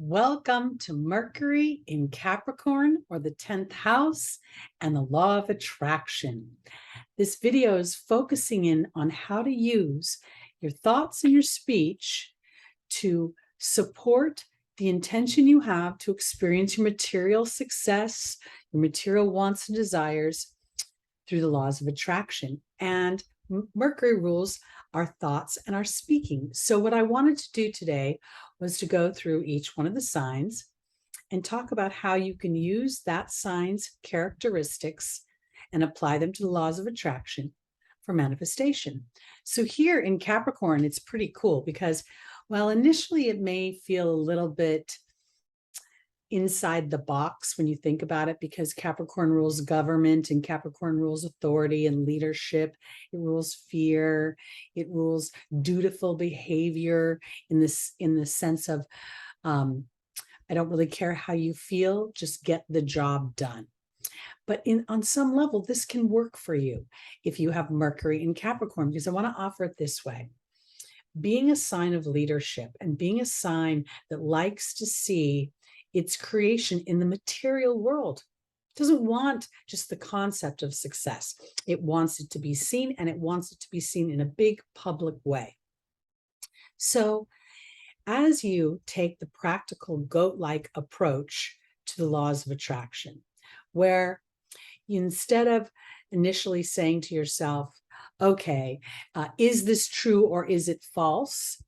Welcome to Mercury in Capricorn, or the 10th house, and the law of attraction. This video is focusing in on how to use your thoughts and your speech to support the intention you have to experience your material success, your material wants and desires through the laws of attraction. And Mercury rules our thoughts and our speaking. So what I wanted to do today was to go through each one of the signs and talk about how you can use that sign's characteristics and apply them to the laws of attraction for manifestation. So here in Capricorn, it's pretty cool because, while initially it may feel a little bit inside the box when you think about it, because Capricorn rules government and Capricorn rules authority and leadership. It rules fear. It rules dutiful behavior in the sense of, I don't really care how you feel, just get the job done. But on some level, this can work for you if you have Mercury in Capricorn, because I want to offer it this way. Being a sign of leadership and being a sign that likes to see its creation in the material world. It doesn't want just the concept of success. It wants it to be seen, and it wants it to be seen in a big public way. So as you take the practical goat-like approach to the laws of attraction, where instead of initially saying to yourself, okay, is this true or is it false?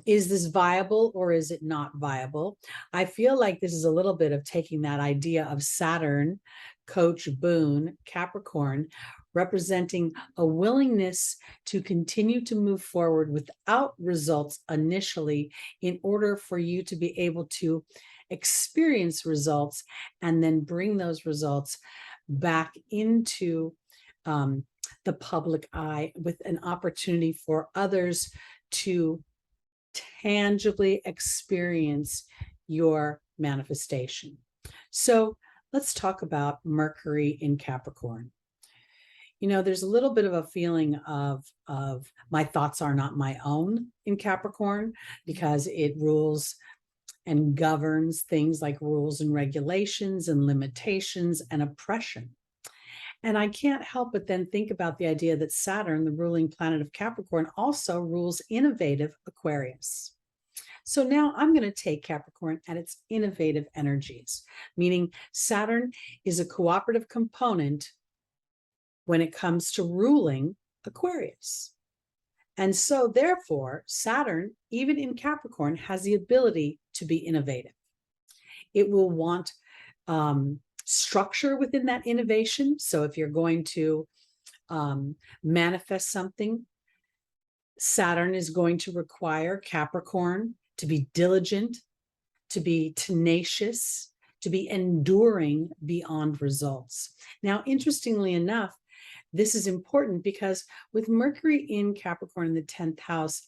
Is this viable or is it not viable? I feel like this is a little bit of taking that idea of Saturn, Coach Boone, Capricorn, representing a willingness to continue to move forward without results initially, in order for you to be able to experience results and then bring those results back into the public eye, with an opportunity for others to tangibly experience your manifestation. So let's talk about Mercury in Capricorn. You know, there's a little bit of a feeling of my thoughts are not my own in Capricorn, because it rules and governs things like rules and regulations and limitations and oppression. And I can't help but then think about the idea that Saturn, the ruling planet of Capricorn, also rules innovative Aquarius. So now I'm going to take Capricorn at its innovative energies, meaning Saturn is a cooperative component when it comes to ruling Aquarius. And so therefore, Saturn, even in Capricorn, has the ability to be innovative. It will want structure within that innovation. So if you're going to manifest something, Saturn is going to require Capricorn to be diligent, to be tenacious, to be enduring beyond results. Now, interestingly enough, this is important because with Mercury in Capricorn in the 10th house,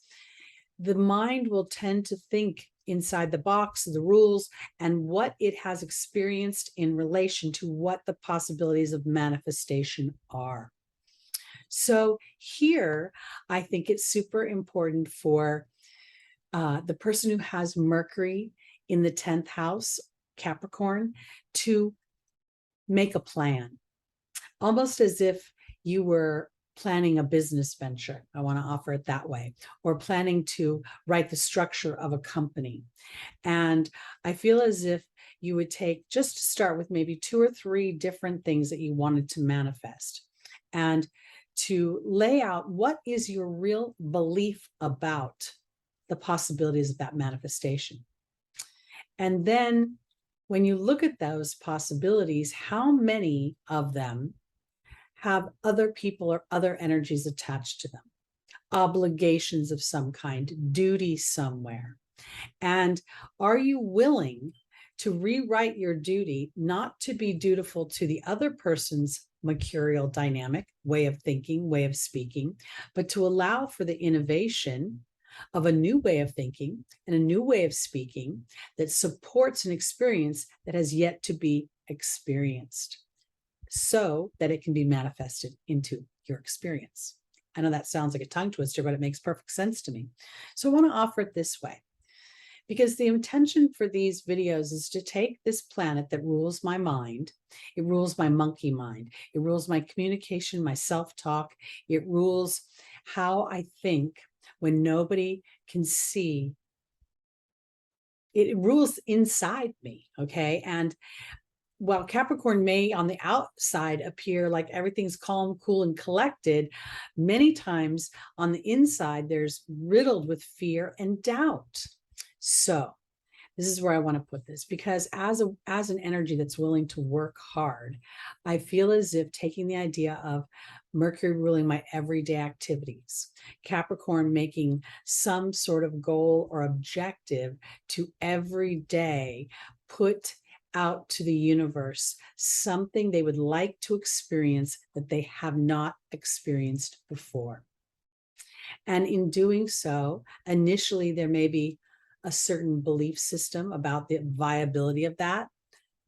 the mind will tend to think inside the box, the rules, and what it has experienced in relation to what the possibilities of manifestation are. So here, I think it's super important for the person who has Mercury in the 10th house, Capricorn, to make a plan, almost as if you were planning a business venture. I want to offer it that way, or planning to write the structure of a company. And I feel as if you would take, just to start with, maybe 2 or 3 different things that you wanted to manifest, and to lay out what is your real belief about the possibilities of that manifestation. And then when you look at those possibilities, how many of them have other people or other energies attached to them, obligations of some kind, duty somewhere? And are you willing to rewrite your duty, not to be dutiful to the other person's mercurial dynamic, way of thinking, way of speaking, but to allow for the innovation of a new way of thinking and a new way of speaking that supports an experience that has yet to be experienced, so that it can be manifested into your experience? I know that sounds like a tongue twister, but it makes perfect sense to me. So I want to offer it this way. because the intention for these videos is to take this planet that rules my mind. It rules my monkey mind. It rules my communication, my self-talk. It rules how I think when nobody can see. It rules inside me, okay? And while Capricorn may on the outside appear like everything's calm, cool, and collected, many times on the inside, there's riddled with fear and doubt. So this is where I want to put this, because as an energy that's willing to work hard, I feel as if taking the idea of Mercury ruling my everyday activities, Capricorn making some sort of goal or objective to every day put out to the universe something they would like to experience that they have not experienced before. And in doing so, initially there may be a certain belief system about the viability of that.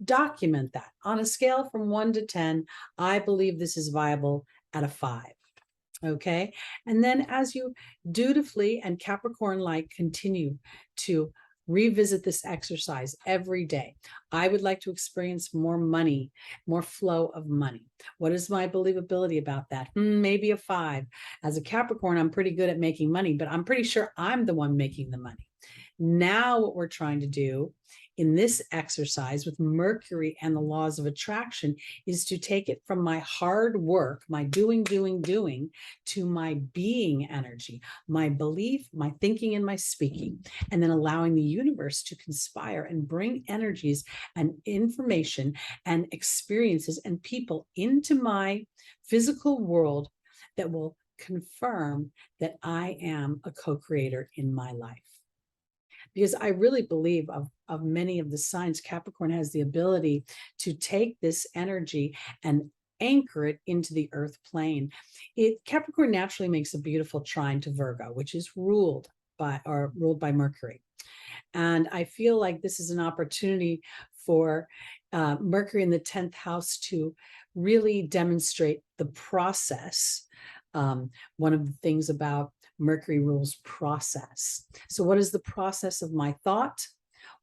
Document that. On a scale from 1 to 10, I believe this is viable at a 5. Okay. And then as you dutifully and Capricorn-like continue to revisit this exercise every day, I would like to experience more money, more flow of money. What is my believability about that? Maybe a 5. As a Capricorn, I'm pretty good at making money, but I'm pretty sure I'm the one making the money. Now what we're trying to do in this exercise with Mercury and the laws of attraction is to take it from my hard work, my doing, to my being energy, my belief, my thinking, and my speaking, and then allowing the universe to conspire and bring energies and information and experiences and people into my physical world that will confirm that I am a co-creator in my life. Because I really believe of many of the signs, Capricorn has the ability to take this energy and anchor it into the earth plane. Capricorn naturally makes a beautiful trine to Virgo, which is ruled by Mercury. And I feel like this is an opportunity for Mercury in the 10th house to really demonstrate the process. One of the things about Mercury rules process. So what is the process of my thought?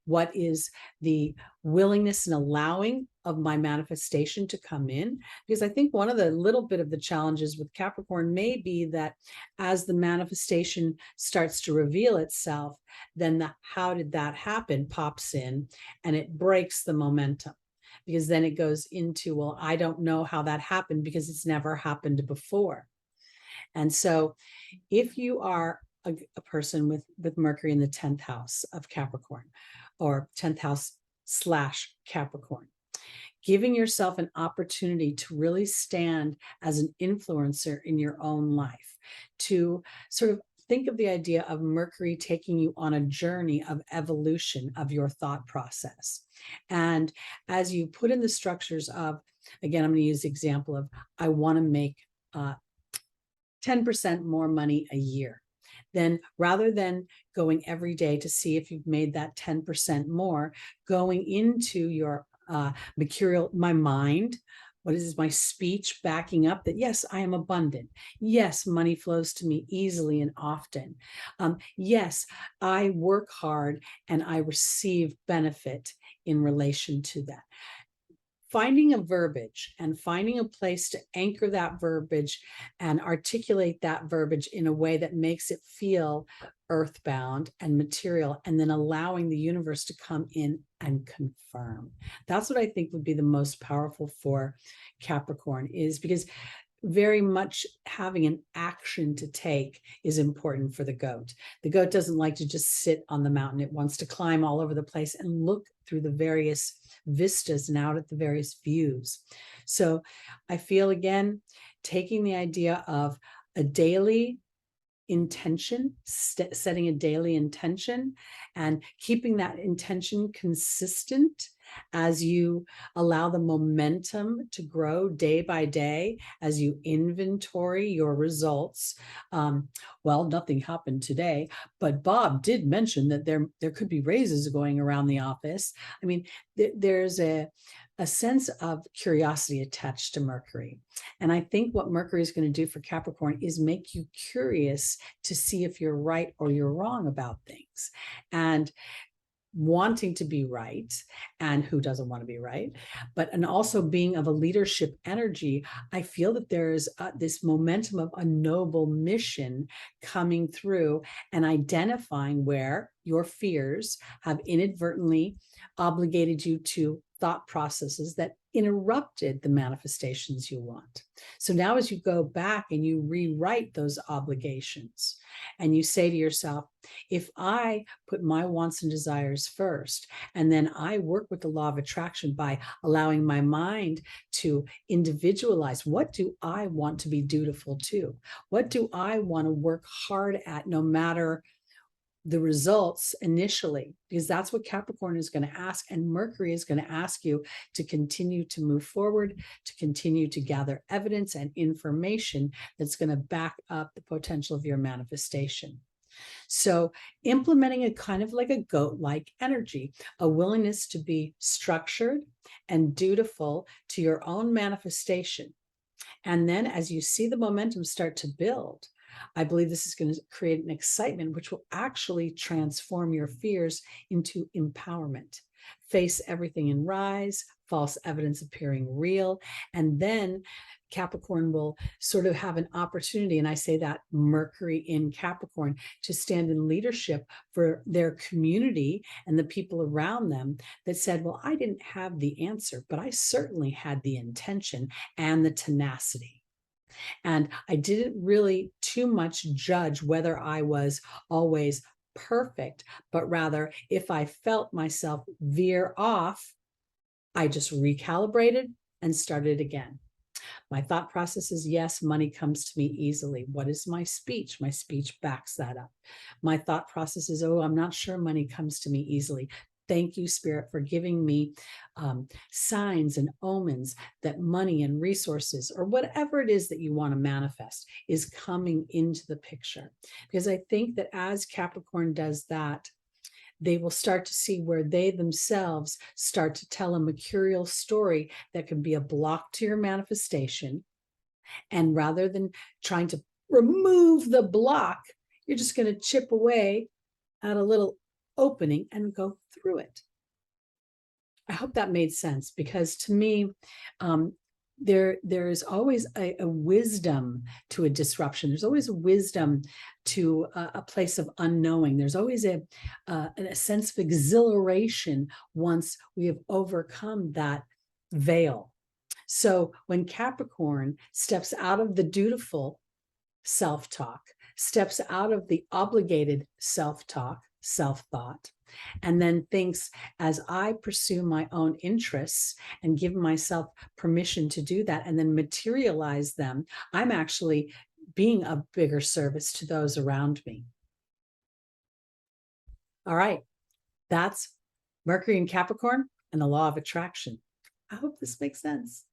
What is the willingness and allowing of my manifestation to come in? Because I think one of the little bit of the challenges with Capricorn may be that as the manifestation starts to reveal itself, then the how did that happen pops in and it breaks the momentum. Because then it goes into, well, I don't know how that happened because it's never happened before. And so if you are a person with Mercury in the 10th house of Capricorn or 10th house / Capricorn, giving yourself an opportunity to really stand as an influencer in your own life, to sort of think of the idea of Mercury taking you on a journey of evolution of your thought process. And as you put in the structures of, again, I'm going to use the example of, I want to make 10% more money a year. Then rather than going every day to see if you've made that 10% more, going into your mercurial, my mind, what is my speech backing up that, yes, I am abundant. Yes, money flows to me easily and often. Yes, I work hard and I receive benefit in relation to that. Finding a verbiage and finding a place to anchor that verbiage and articulate that verbiage in a way that makes it feel earthbound and material, and then allowing the universe to come in and confirm. That's what I think would be the most powerful for Capricorn, is because very much having an action to take is important for the goat. The goat doesn't like to just sit on the mountain. It wants to climb all over the place and look through the various vistas and out at the various views. So I feel, again, taking the idea of a daily intention, setting a daily intention and keeping that intention consistent as you allow the momentum to grow day by day, as you inventory your results. Well, nothing happened today, but Bob did mention that there could be raises going around the office. I mean, there's a sense of curiosity attached to Mercury. And I think what Mercury is going to do for Capricorn is make you curious to see if you're right or you're wrong about things. And wanting to be right, and who doesn't want to be right, and also being of a leadership energy, I feel that there's this momentum of a noble mission coming through and identifying where your fears have inadvertently obligated you to thought processes that interrupted the manifestations you want. So now as you go back and you rewrite those obligations and you say to yourself, if I put my wants and desires first, and then I work with the law of attraction by allowing my mind to individualize, what do I want to be dutiful to? What do I want to work hard at, no matter the results initially? Because that's what Capricorn is going to ask, and Mercury is going to ask you to continue to move forward, to continue to gather evidence and information that's going to back up the potential of your manifestation. So implementing a kind of like a goat-like energy, a willingness to be structured and dutiful to your own manifestation. And then as you see the momentum start to build, I believe this is going to create an excitement which will actually transform your fears into empowerment. Face everything and rise, false evidence appearing real. And then Capricorn will sort of have an opportunity, and I say that Mercury in Capricorn, to stand in leadership for their community and the people around them that said, well, I didn't have the answer, but I certainly had the intention and the tenacity. And I didn't really too much judge whether I was always perfect, but rather if I felt myself veer off, I just recalibrated and started again. My thought process is, yes, money comes to me easily. What is my speech? My speech backs that up. My thought process is, oh, I'm not sure money comes to me easily. Thank you, Spirit, for giving me signs and omens that money and resources, or whatever it is that you want to manifest, is coming into the picture. Because I think that as Capricorn does that, they will start to see where they themselves start to tell a mercurial story that can be a block to your manifestation. And rather than trying to remove the block, you're just going to chip away at a little opening and go through it. I hope that made sense, because to me, there is always a wisdom to a disruption. There's always a wisdom to a place of unknowing. There's always a sense of exhilaration once we have overcome that veil. So when Capricorn steps out of the dutiful self-talk, steps out of the obligated self-talk, self-thought, and then thinks, as I pursue my own interests and give myself permission to do that and then materialize them, I'm actually being a bigger service to those around me. All right, that's Mercury in Capricorn and the law of attraction. I hope this makes sense.